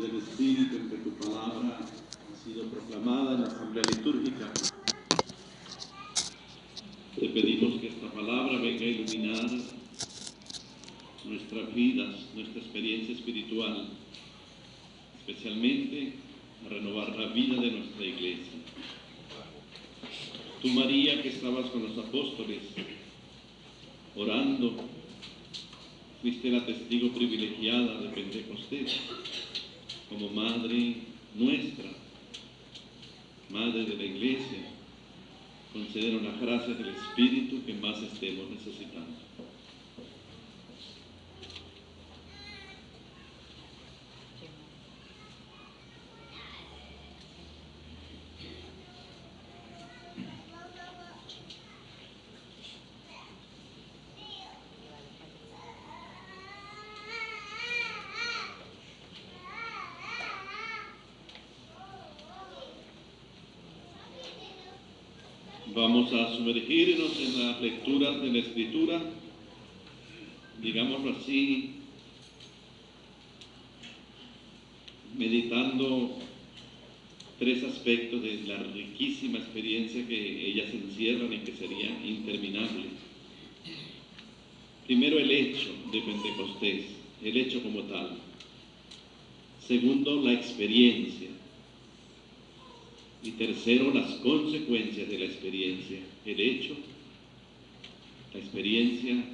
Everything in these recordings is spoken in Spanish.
del Espíritu en que tu palabra ha sido proclamada en la asamblea litúrgica. Te pedimos que esta palabra venga a iluminar nuestras vidas, nuestra experiencia espiritual, especialmente a renovar la vida de nuestra iglesia. Tú, María, que estabas con los apóstoles orando, fuiste la testigo privilegiada de Pentecostés, como Madre nuestra, Madre de la Iglesia. Concédenos las gracias del Espíritu que más estemos necesitando. Vamos a sumergirnos en las lecturas de la Escritura, digámoslo así, meditando tres aspectos de la riquísima experiencia que ellas encierran y que sería interminable. Primero, el hecho de Pentecostés, el hecho como tal. Segundo, la experiencia. Y tercero, las consecuencias de la experiencia. El hecho, la experiencia,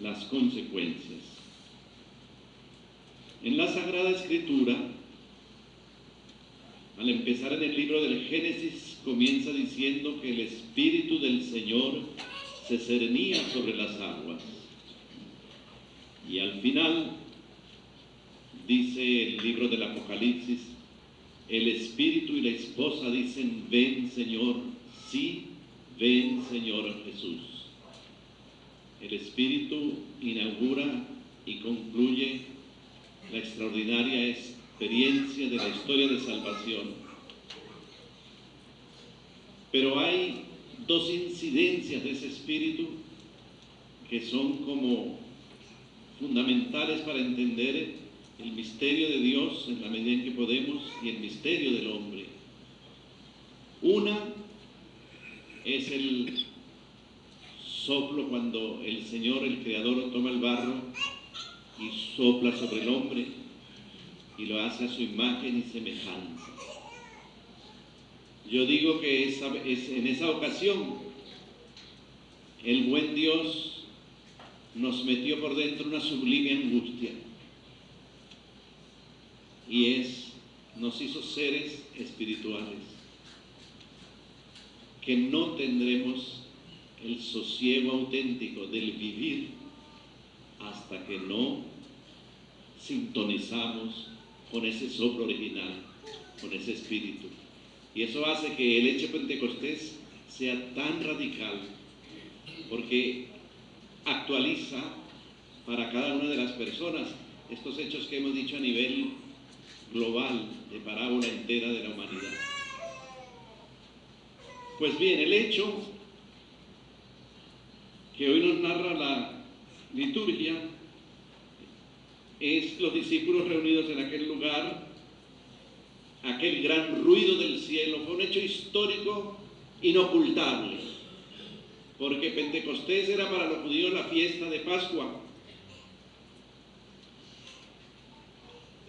las consecuencias. En la Sagrada Escritura, al empezar en el libro del Génesis, comienza diciendo que el Espíritu del Señor se cernía sobre las aguas. Y al final, dice el libro del Apocalipsis, el Espíritu y la esposa dicen: ven, Señor, sí, ven, Señor Jesús. El Espíritu inaugura y concluye la extraordinaria experiencia de la historia de salvación. Pero hay dos incidencias de ese Espíritu que son como fundamentales para entender el misterio de Dios en la medida en que podemos y el misterio del hombre. Una es el soplo, cuando el Señor, el Creador, toma el barro y sopla sobre el hombre y lo hace a su imagen y semejanza. Yo digo que en esa ocasión el buen Dios nos metió por dentro una sublime angustia, y nos hizo seres espirituales que no tendremos el sosiego auténtico del vivir hasta que no sintonizamos con ese soplo original, con ese espíritu. Y eso hace que el hecho Pentecostés sea tan radical, porque actualiza para cada una de las personas estos hechos que hemos dicho a nivel global, de parábola entera de la humanidad. Pues bien, el hecho que hoy nos narra la liturgia es los discípulos reunidos en aquel lugar, aquel gran ruido del cielo. Fue un hecho histórico inocultable, porque Pentecostés era para los judíos la fiesta de Pascua,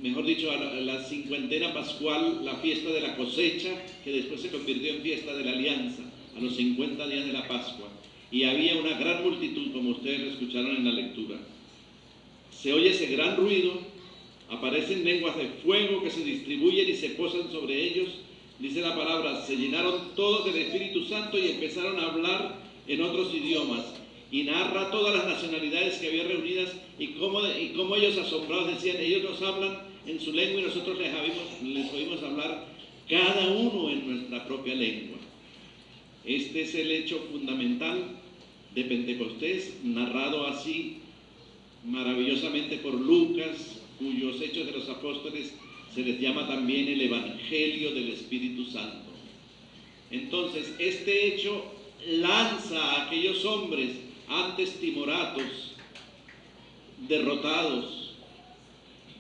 mejor dicho, la cincuentena pascual, la fiesta de la cosecha, que después se convirtió en fiesta de la alianza, a los 50 días de la Pascua. Y había una gran multitud, como ustedes lo escucharon en la lectura. Se oye ese gran ruido, aparecen lenguas de fuego que se distribuyen y se posan sobre ellos. Dice la palabra: se llenaron todos del Espíritu Santo y empezaron a hablar en otros idiomas. Y narra todas las nacionalidades que había reunidas y cómo ellos, asombrados, decían: ellos nos hablan en su lengua y nosotros les oímos hablar cada uno en nuestra propia lengua. Este es el hecho fundamental de Pentecostés, narrado así maravillosamente por Lucas, cuyos Hechos de los Apóstoles se les llama también el Evangelio del Espíritu Santo. Entonces, este hecho lanza a aquellos hombres antes timoratos, derrotados,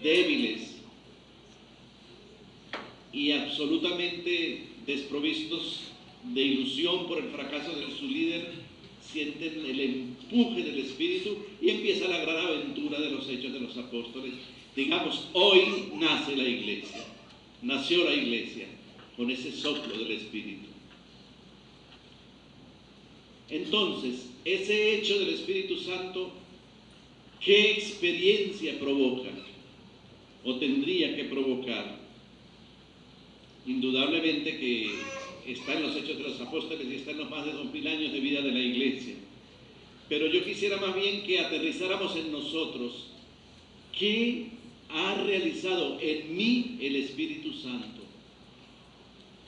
débiles, y absolutamente desprovistos de ilusión por el fracaso de su líder, sienten el empuje del Espíritu y empieza la gran aventura de los Hechos de los Apóstoles. Digamos, hoy nace la iglesia, nació la iglesia con ese soplo del Espíritu. Entonces, ese hecho del Espíritu Santo, ¿qué experiencia provoca? ¿O tendría que provocar? Indudablemente que está en los Hechos de los Apóstoles y está en los más de 2000 años de vida de la iglesia. Pero yo quisiera más bien que aterrizáramos en nosotros. ¿Qué ha realizado en mí el Espíritu Santo?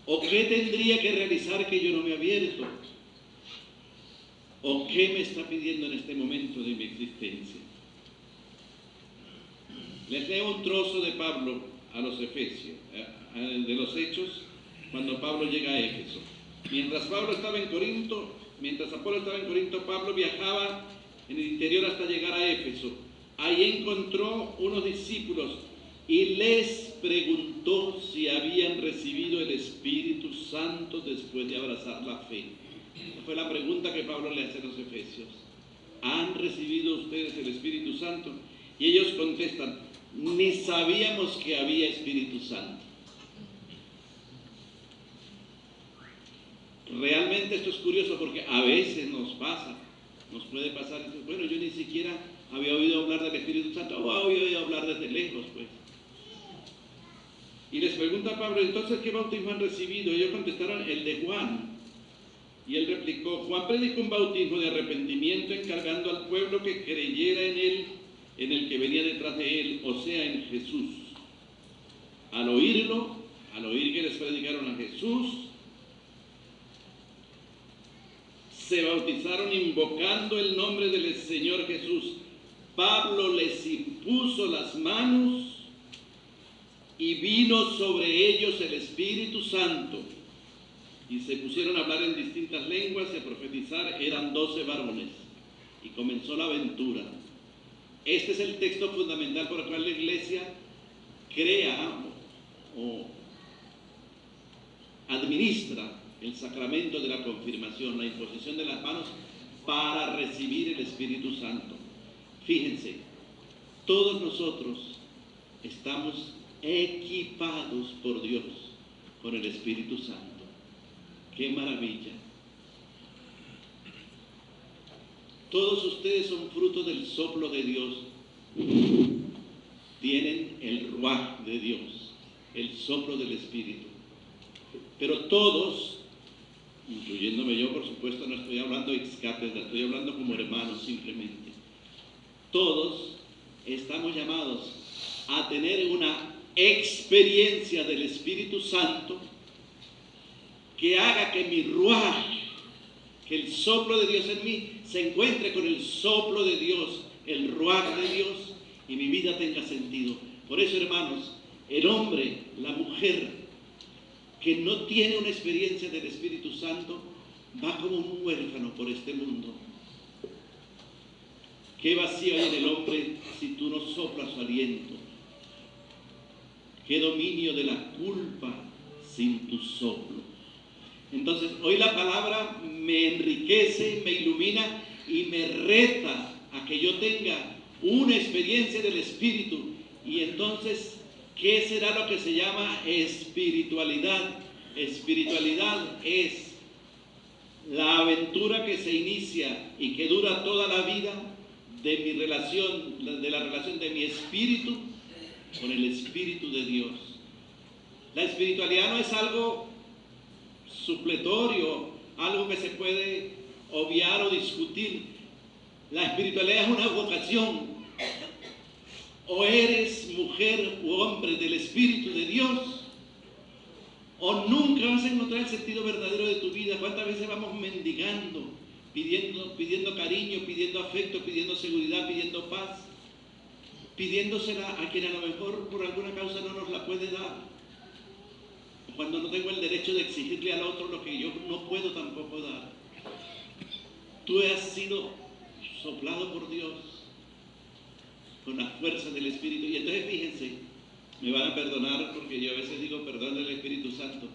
¿O qué tendría que realizar que yo no me he abierto? ¿O qué me está pidiendo en este momento de mi existencia? Les leo un trozo de Pablo a los Efesios, de los Hechos, cuando Pablo llega a Éfeso. Mientras Apolo estaba en Corinto, Pablo viajaba en el interior hasta llegar a Éfeso. Ahí encontró unos discípulos y les preguntó si habían recibido el Espíritu Santo después de abrazar la fe. Esa fue la pregunta que Pablo le hace a los Efesios. ¿Han recibido ustedes el Espíritu Santo? Y ellos contestan, ni sabíamos que había Espíritu Santo. Realmente esto es curioso porque a veces nos puede pasar, bueno, yo ni siquiera había oído hablar del Espíritu Santo, o había oído hablar desde lejos, pues. Y les pregunta a Pablo, entonces, ¿qué bautismo han recibido? Ellos contestaron, el de Juan. Y él replicó, Juan predicó un bautismo de arrepentimiento encargando al pueblo que creyera en él, en el que venía detrás de él, o sea, en Jesús. Al oír que les predicaron a Jesús, se bautizaron invocando el nombre del Señor Jesús. Pablo les impuso las manos y vino sobre ellos el Espíritu Santo. Y se pusieron a hablar en distintas lenguas y a profetizar. Eran 12 varones. Y comenzó la aventura. Este es el texto fundamental por el cual la iglesia crea o administra el sacramento de la confirmación, la imposición de las manos para recibir el Espíritu Santo. Fíjense, todos nosotros estamos equipados por Dios con el Espíritu Santo. ¡Qué maravilla! Todos ustedes son fruto del soplo de Dios. Tienen el ruaj de Dios, el soplo del Espíritu. Pero todos, incluyéndome yo, por supuesto, no estoy hablando ex cátedra, estoy hablando como hermanos simplemente. Todos estamos llamados a tener una experiencia del Espíritu Santo que haga que mi ruaj, que el soplo de Dios en mí, se encuentre con el soplo de Dios, el ruaj de Dios, y mi vida tenga sentido. Por eso, hermanos, el hombre, la mujer, que no tiene una experiencia del Espíritu Santo, va como un huérfano por este mundo. ¿Qué vacío hay en el hombre si tú no soplas su aliento? ¿Qué dominio de la culpa sin tu soplo? Entonces, hoy la palabra me enriquece, me ilumina y me reta a que yo tenga una experiencia del Espíritu. Y entonces, ¿qué será lo que se llama espiritualidad? Espiritualidad es la aventura que se inicia y que dura toda la vida de mi relación, de la relación de mi espíritu con el Espíritu de Dios. La espiritualidad no es algo supletorio, algo que se puede obviar o discutir. La espiritualidad es una vocación. O eres mujer u hombre del Espíritu de Dios, o nunca vas a encontrar el sentido verdadero de tu vida. ¿Cuántas veces vamos mendigando, pidiendo cariño, pidiendo afecto, pidiendo seguridad, pidiendo paz, pidiéndosela a quien a lo mejor por alguna causa no nos la puede dar? Cuando no tengo el derecho de exigirle al otro lo que yo no puedo tampoco dar. Tú has sido soplado por Dios con la fuerza del Espíritu. Y entonces fíjense, Me van a perdonar porque yo a veces digo perdón del Espíritu Santo.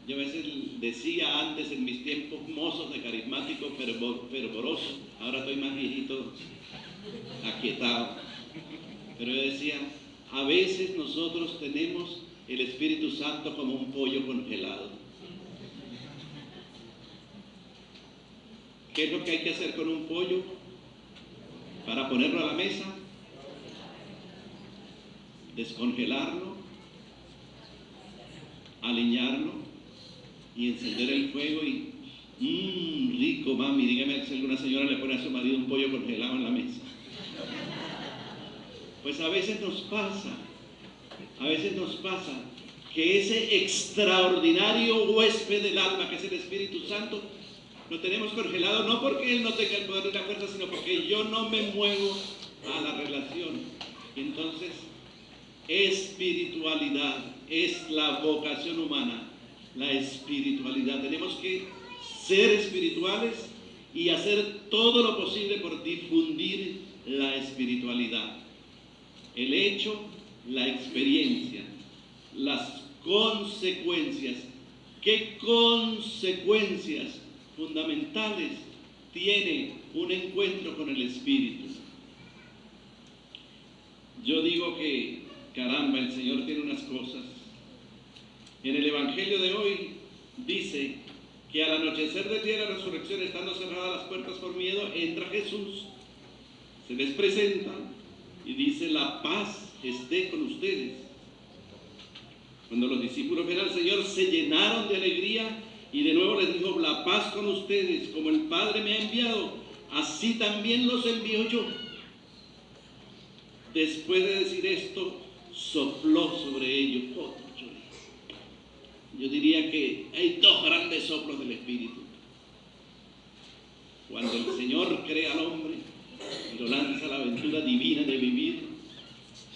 Yo a veces decía antes en mis tiempos mozos de carismático fervoroso, ahora estoy más viejito, aquietado. Pero yo decía, a veces nosotros tenemos el Espíritu Santo como un pollo congelado. ¿Qué es lo que hay que hacer con un pollo para ponerlo a la mesa? Descongelarlo, aliñarlo y encender el fuego y rico, mami, dígame si alguna señora le pone a su marido un pollo congelado en la mesa. Pues a veces nos pasa que ese extraordinario huésped del alma que es el Espíritu Santo lo tenemos congelado, no porque Él no tenga el poder de la fuerza, sino porque yo no me muevo a la relación. Y entonces, espiritualidad es la vocación humana, la espiritualidad. Tenemos que ser espirituales y hacer todo lo posible por difundir la espiritualidad. El hecho, la experiencia, las consecuencias. ¿Qué consecuencias fundamentales tiene un encuentro con el Espíritu? Yo digo que, caramba, el Señor tiene unas cosas. En el Evangelio de hoy dice que al anochecer del día de la resurrección, estando cerradas las puertas por miedo, entra Jesús, se les presenta y dice: la paz esté con ustedes. Cuando los discípulos ven al Señor, se llenaron de alegría y de nuevo les dijo: la paz con ustedes, como el Padre me ha enviado, así también los envío yo. Después de decir esto, sopló sobre ellos. Yo diría que hay dos grandes soplos del Espíritu. Cuando el Señor crea al hombre y lo lanza a la aventura divina de vivir,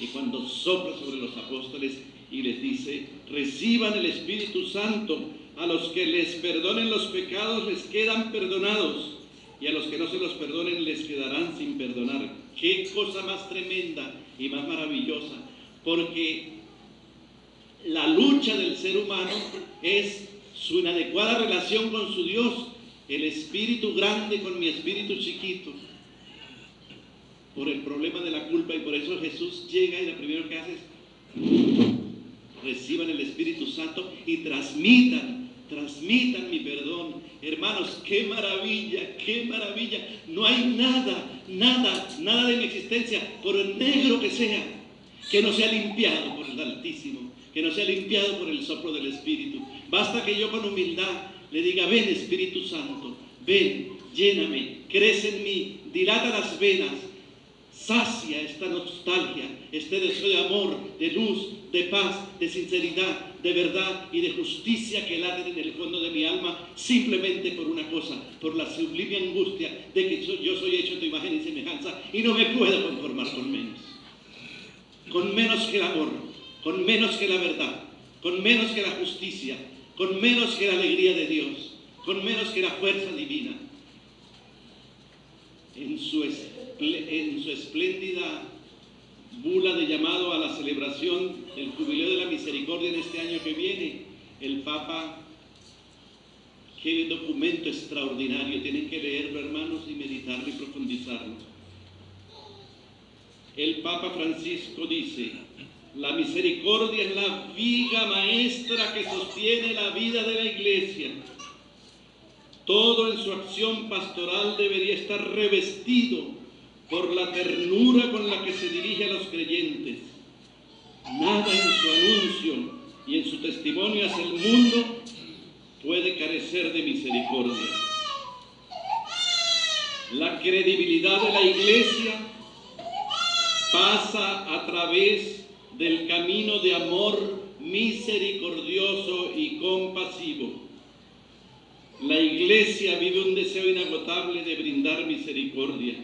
y cuando sopla sobre los apóstoles y les dice: reciban el Espíritu Santo, a los que les perdonen los pecados les quedan perdonados, y a los que no se los perdonen les quedarán sin perdonar. Qué cosa más tremenda y más maravillosa, porque la lucha del ser humano es su inadecuada relación con su Dios, el espíritu grande con mi espíritu chiquito, por el problema de la culpa. Y por eso Jesús llega y lo primero que hace es: reciban el Espíritu Santo y transmitan mi perdón. Hermanos, qué maravilla, qué maravilla. No hay nada de mi existencia, por negro que sea, que no sea limpiado por el Altísimo, que no sea limpiado por el soplo del Espíritu. Basta que yo con humildad le diga: ven Espíritu Santo, ven, lléname, crece en mí, dilata las venas, sacia esta nostalgia, este deseo de amor, de luz, de paz, de sinceridad, de verdad y de justicia que late en el fondo de mi alma, simplemente por una cosa, por la sublime angustia de que yo soy hecho a tu imagen y semejanza y no me puedo conformar con menos que el amor, con menos que la verdad, con menos que la justicia, con menos que la alegría de Dios, con menos que la fuerza divina. En su espléndida bula de llamado a la celebración del Jubileo de la Misericordia en este año que viene, el Papa, qué documento extraordinario, tienen que leerlo, hermanos, y meditarlo y profundizarlo. El Papa Francisco dice: la misericordia es la viga maestra que sostiene la vida de la Iglesia. Todo en su acción pastoral debería estar revestido por la ternura con la que se dirige a los creyentes. Nada en su anuncio y en su testimonio hacia el mundo puede carecer de misericordia. La credibilidad de la Iglesia pasa a través del camino de amor misericordioso y compasivo. La Iglesia vive un deseo inagotable de brindar misericordia.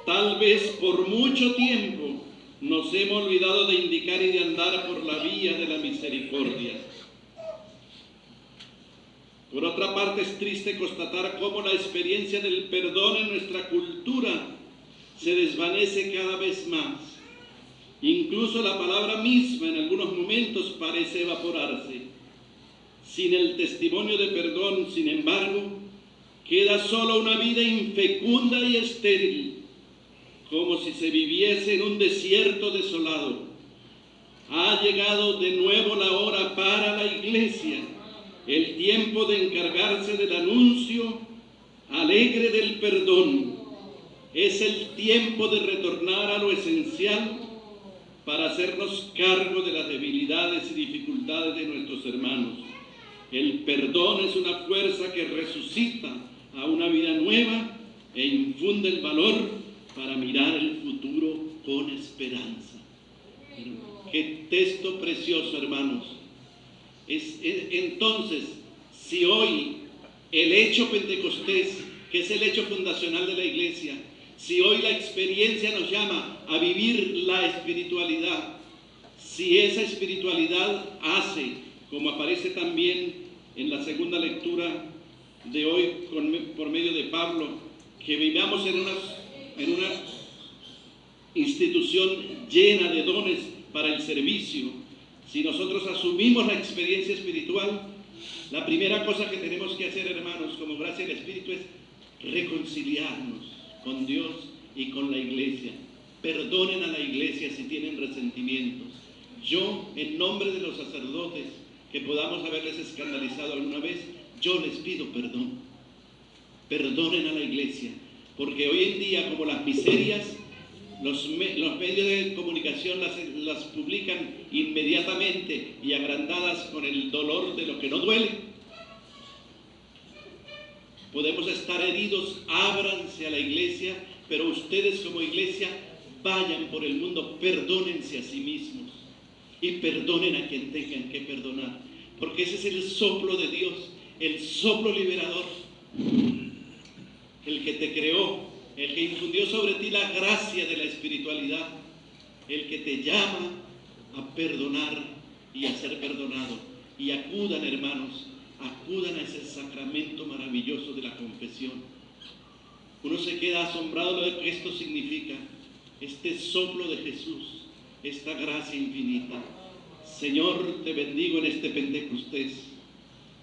Tal vez por mucho tiempo nos hemos olvidado de indicar y de andar por la vía de la misericordia. Por otra parte, es triste constatar cómo la experiencia del perdón en nuestra cultura se desvanece cada vez más. Incluso la palabra misma en algunos momentos parece evaporarse. Sin el testimonio de perdón, sin embargo, queda solo una vida infecunda y estéril, como si se viviese en un desierto desolado. Ha llegado de nuevo la hora para la Iglesia, el tiempo de encargarse del anuncio alegre del perdón. Es el tiempo de retornar a lo esencial para hacernos cargo de las debilidades y dificultades de nuestros hermanos. El perdón es una fuerza que resucita a una vida nueva e infunde el valor para mirar el futuro con esperanza. Qué texto precioso, hermanos. Entonces, si hoy el hecho Pentecostés, que es el hecho fundacional de la Iglesia, si hoy la experiencia nos llama a vivir la espiritualidad, si esa espiritualidad hace, como aparece también en la segunda lectura de hoy por medio de Pablo, que vivamos en una institución llena de dones para el servicio, si nosotros asumimos la experiencia espiritual, la primera cosa que tenemos que hacer, hermanos, como gracia del Espíritu, es reconciliarnos con Dios y con la Iglesia. Perdonen a la Iglesia si tienen resentimientos. Yo, en nombre de los sacerdotes, que podamos haberles escandalizado alguna vez, yo les pido perdón. Perdonen a la Iglesia, porque hoy en día, como las miserias, los medios de comunicación las publican inmediatamente y agrandadas con el dolor de lo que no duele. Podemos estar heridos, ábranse a la Iglesia, pero ustedes como Iglesia vayan por el mundo, perdónense a sí mismos y perdonen a quien tengan que perdonar, porque ese es el soplo de Dios, el soplo liberador, el que te creó, el que infundió sobre ti la gracia de la espiritualidad, el que te llama a perdonar y a ser perdonado. Y acudan, hermanos, acudan a ese sacramento maravilloso de la confesión. Uno se queda asombrado de lo que esto significa, este soplo de Jesús, esta gracia infinita. Señor, te bendigo en este Pentecostés.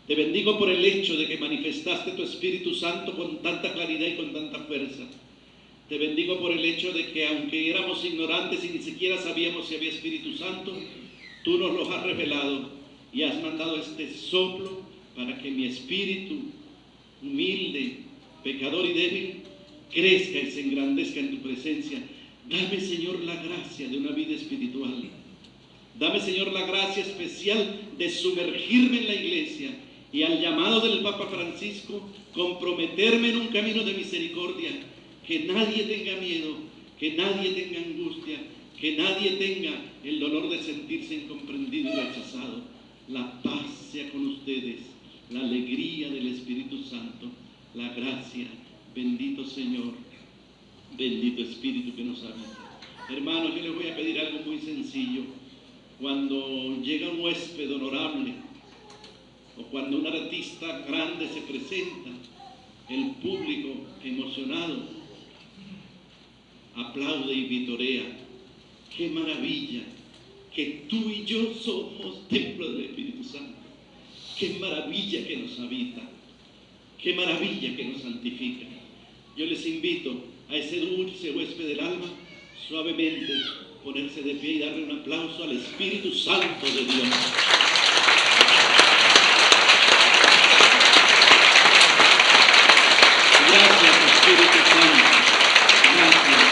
Te bendigo por el hecho de que manifestaste tu Espíritu Santo con tanta claridad y con tanta fuerza. Te bendigo por el hecho de que aunque éramos ignorantes y ni siquiera sabíamos si había Espíritu Santo, tú nos lo has revelado y has mandado este soplo para que mi espíritu humilde, pecador y débil, crezca y se engrandezca en tu presencia. Dame, Señor, la gracia de una vida espiritual. Dame, Señor, la gracia especial de sumergirme en la Iglesia y al llamado del Papa Francisco, comprometerme en un camino de misericordia. Que nadie tenga miedo, que nadie tenga angustia, que nadie tenga el dolor de sentirse incomprendido y rechazado. La paz sea con ustedes, la alegría del Espíritu Santo, la gracia. Bendito Señor, bendito Espíritu que nos habita. Hermanos, yo les voy a pedir algo muy sencillo. Cuando llega un huésped honorable o cuando un artista grande se presenta, el público emocionado aplaude y vitorea. ¡Qué maravilla! Que tú y yo somos templo del Espíritu Santo. ¡Qué maravilla que nos habita! ¡Qué maravilla que nos santifica! Yo les invito a ese dulce huésped del alma, suavemente ponerse de pie y darle un aplauso al Espíritu Santo de Dios. Gracias, Espíritu Santo. Gracias.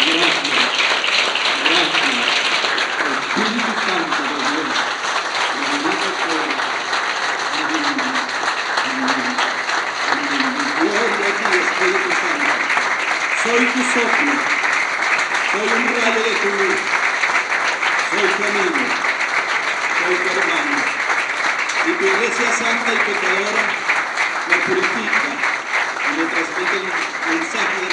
Gracias. Gracias. Espíritu Santo de Dios. Bendito sea. Gloria a ti, Espíritu Santo. Soy tu soplo. Soy un rayo de tu luz. Soy tu amigo. Soy tu hermano. Y tu Iglesia santa y pecadora me purifica y me transmite el mensaje de